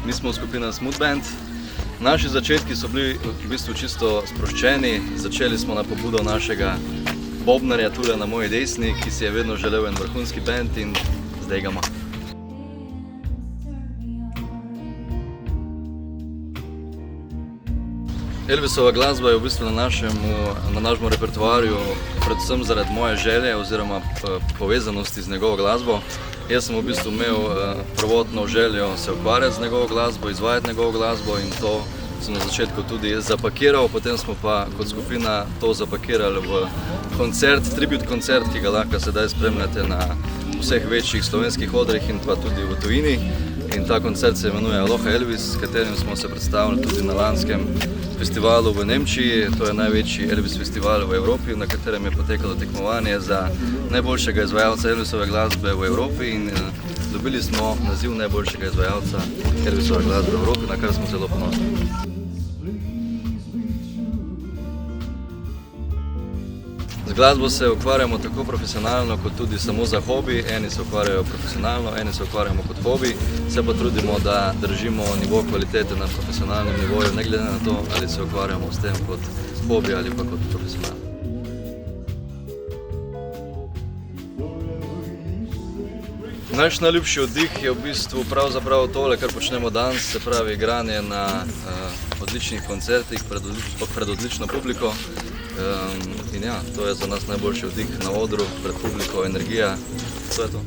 Mi smo skupina Smooth Band. Naši začetki so bili v bistvu čisto sproščeni. Začeli smo na pobudo našega bobnarja tule na moji desni, ki si je vedno želel en vrhunski band in zdaj ga ima. Elvisova glasba je v bistvu na našem repertoarju predvsem zaradi moje želje oziroma povezanosti z njegovo glasbo. Jaz sem v bistvu imel prvotno željo se ukvarjati z njegovo glasbo, izvajati njegovo glasbo in to sem na začetku tudi zapakiral, potem smo pa kot skupina to zapakirali v koncert, tribute koncert, ki ga lahko sedaj spremljate na vseh večjih slovenskih odrih in pa tudi v tujini. In ta koncert se imenuje Aloha Elvis, s katerim smo se predstavili tudi na lanskem festivalu v Nemčiji. To je največji Elvis festival v Evropi, na katerem je potekalo tekmovanje za najboljšega izvajalca Elvisove glasbe v Evropi in dobili smo naziv najboljšega izvajalca Elvisove glasbe v Evropi, na kar smo zelo ponosni. Z glasbo se ukvarjamo tako profesionalno kot tudi samo za hobi. Eni se ukvarjajo profesionalno, eni se ukvarjamo kot hobi. Se pa trudimo, da držimo nivo kvalitete na profesionalnem nivoju, ne glede na to, ali se ukvarjamo s tem kot hobi ali pa kot profesionalno. Naš najljubši oddih je v bistvu pravzaprav tole, kar počnemo danes, se pravi igranje na odličnih koncertih pred odlično publiko. In ja, to je za nas najboljši oddih na odru, pred publiko, energija, to je to.